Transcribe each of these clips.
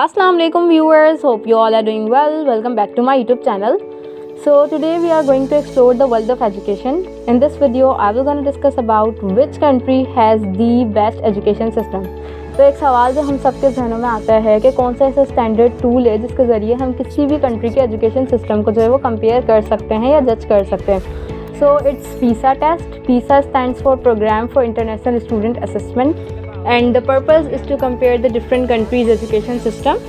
Assalamu alaikum viewers, hope you all are doing well. Welcome back to my YouTube channel. So today we are going to explore the world of education. In this video I will going to discuss about which country has the best education system. तो एक सवाल जो हम सबके जहनों में आता है कि कौन सा ऐसा स्टैंडर्ड टूल है जिसके ज़रिए हम किसी भी कंट्री के एजुकेशन सिस्टम को जो है वो कंपेयर कर सकते हैं या जज कर सकते हैं. So it's PISA test. PISA stands for programme for international student assessment and the purpose is to compare the different countries' education system.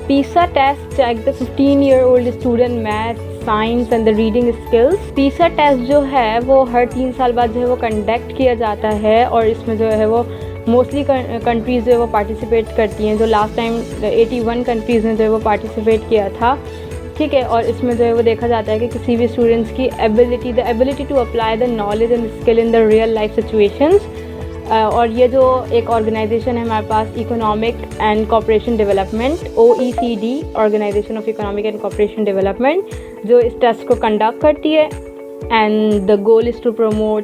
PISA test check the 15-year-old student math, science and the reading skills. PISA test जो है वो हर 3 साल बाद जो है वो conduct किया जाता है और इसमें जो है वो मोस्टली कंट्रीज़ जो है वो पार्टिसिपेट करती हैं. जो लास्ट टाइम 81 कंट्रीज़ ने जो है वो पार्टिसिपेट किया था, ठीक है. और इसमें जो है वो देखा जाता है कि किसी भी स्टूडेंट्स की ability to apply the knowledge and skill in the real life situations. और ये जो एक ऑर्गेनाइजेशन है हमारे पास, economic and cooperation development, OECD, organisation of economic and cooperation development, जो इस टेस्ट को कंडक्ट करती है. And the goal is to promote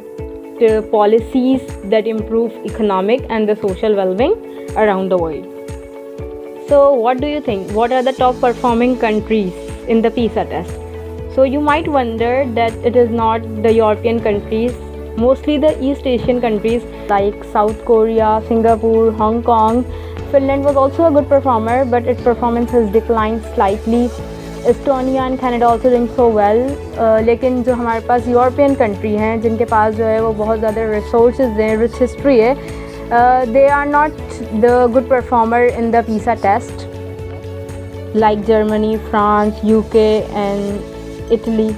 policies that improve economic and the social wellbeing around the world. So what do you think? What are the top performing countries in the PISA test? So you might wonder that it is not the European countries, mostly the East Asian countries like South Korea, Singapore, Hong Kong. Finland was also a good performer, but its performance has declined slightly. Estonia and Canada also doing so well. लेकिन जो हमारे पास European country हैं जिनके पास जो है वो बहुत ज़्यादा रिसोर्सेज हैं, रिच हिस्ट्री है, they are not the good performer in the PISA test like Germany, France, UK and Italy.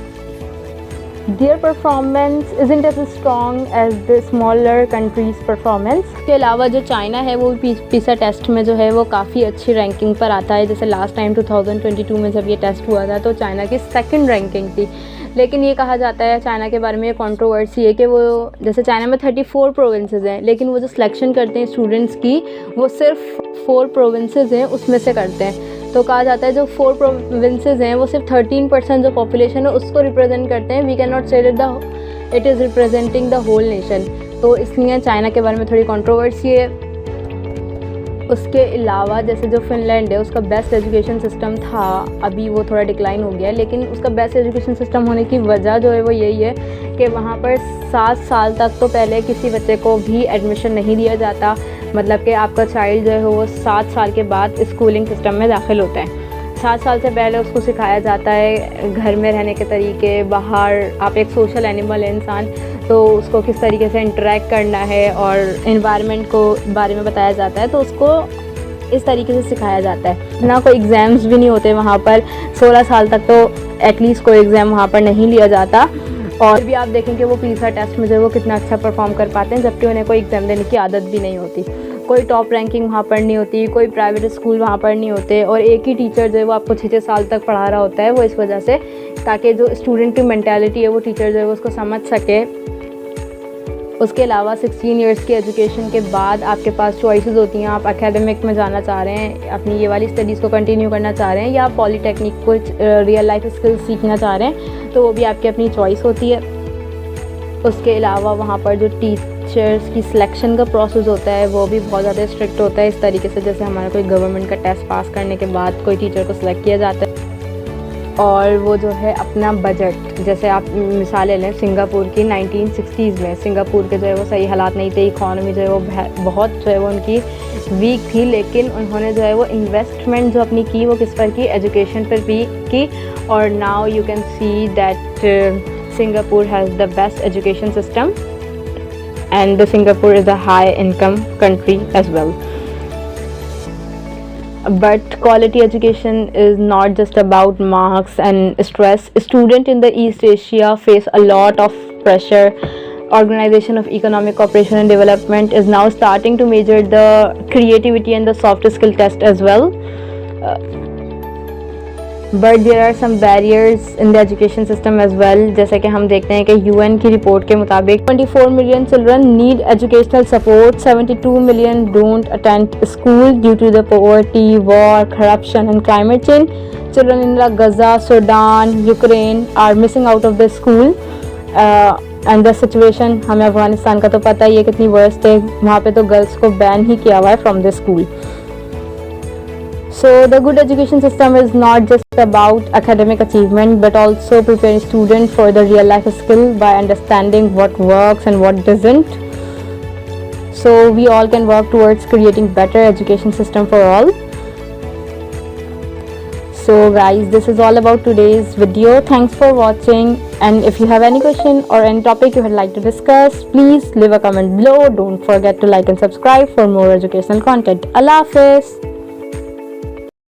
Their performance isn't as strong as the smaller countries' performance. इसके अलावा जो चाइना है वो PISA टेस्ट में जो है वो काफ़ी अच्छी रैंकिंग पर आता है. जैसे लास्ट टाइम 2022 में जब ये टेस्ट हुआ था तो चाइना की सेकंड रैंकिंग थी. लेकिन ये कहा जाता है चाइना के बारे में, ये कंट्रोवर्सी है कि वो, जैसे चाइना में 34 प्रोविंसेस हैं, लेकिन वो जो सिलेक्शन करते हैं स्टूडेंट्स की वो सिर्फ 4 प्रोविंसेस हैं उसमें से करते हैं. तो कहा जाता है जो 4 प्रोविंसेस हैं वो सिर्फ 13% जो पॉपुलेशन है उसको रिप्रेजेंट करते हैं. We can not say that it is representing the whole nation. तो इसलिए चाइना के बारे में थोड़ी कंट्रोवर्सी है. उसके अलावा जैसे जो फिनलैंड है उसका बेस्ट एजुकेशन सिस्टम था, अभी वो थोड़ा डिक्लाइन हो गया, लेकिन उसका बेस्ट एजुकेशन सिस्टम होने की वजह जो है वो यही है कि वहाँ पर 7 साल तक तो पहले किसी बच्चे को भी एडमिशन नहीं दिया जाता. मतलब कि आपका चाइल्ड जो है वो 7 साल के बाद स्कूलिंग सिस्टम में दाखिल होता है. 7 साल से पहले उसको सिखाया जाता है घर में रहने के तरीके, बाहर आप एक सोशल एनिमल है इंसान, तो उसको किस तरीके से इंटरेक्ट करना है और एनवायरनमेंट को बारे में बताया जाता है. तो उसको इस तरीके से सिखाया जाता है ना. कोई एग्ज़ाम्स भी नहीं होते वहाँ पर. 16 साल तक तो एटलीस्ट कोई एग्ज़ाम वहाँ पर नहीं लिया जाता. और भी आप देखें कि वो PISA टेस्ट में जो वो कितना अच्छा परफॉर्म कर पाते हैं, जबकि उन्हें कोई एग्ज़ाम देने की आदत भी नहीं होती. कोई टॉप रैंकिंग वहाँ पर नहीं होती, कोई प्राइवेट स्कूल वहाँ पर नहीं होते, और एक ही टीचर जो है वो आपको 6 साल तक पढ़ा रहा होता है. वो इस वजह से ताकि जो स्टूडेंट की मेंटालिटी है वो टीचर जो है वो उसको समझ सके. उसके अलावा 16 इयर्स की एजुकेशन के बाद आपके पास चॉइसेस होती हैं. आप एकेडमिक में जाना चाह रहे हैं, अपनी ये वाली स्टडीज़ को कंटिन्यू करना चाह रहे हैं, या आप पॉलीटेक्निक को रियल लाइफ स्किल्स सीखना चाह रहे हैं, तो वो भी आपकी अपनी चॉइस होती है. उसके अलावा वहाँ पर जो टीचर्स की सिलेक्शन का प्रोसेस होता है वो भी बहुत ज़्यादा स्ट्रिक्ट होता है. इस तरीके से जैसे हमारा कोई गवर्नमेंट का टेस्ट पास करने के बाद कोई टीचर को सिलेक्ट किया जाता है, और वो जो है अपना बजट, जैसे आप मिसाल ले लें सिंगापुर की 1960s में, सिंगापुर के जो है वो सही हालात नहीं थे, इकॉनमी जो है वो बहुत जो है वो उनकी वीक थी, लेकिन उन्होंने जो है वो इन्वेस्टमेंट जो अपनी की वो किस पर की, एजुकेशन पर भी की. और now you can see that Singapore has the best education system, and the Singapore is a high income country as well. But quality education is not just about marks and stress. Students in the East Asia face a lot of pressure. Organization of Economic Cooperation and Development is now starting to measure the creativity and the soft skill test as well. But there are some barriers in the education system as well. जैसे कि हम देखते हैं कि UN की report के मुताबिक 24 million children need educational support, 72 million don't attend school due to the poverty, war, corruption and climate change. Children in Gaza, Sudan, Ukraine are missing out of the school. And the situation, हमें अफगानिस्तान का तो पता ही है कितनी worst है. वहाँ पे तो गर्ल्स को बैन ही किया हुआ है from the school. So the good education system is not just about academic achievement but also preparing students for the real life skill by understanding what works and what doesn't. So we all can work towards creating better education system for all. So guys, this is all about today's video. Thanks for watching, and if you have any question or any topic you would like to discuss, please leave a comment below. Don't forget to like and subscribe for more educational content. Allah Hafiz.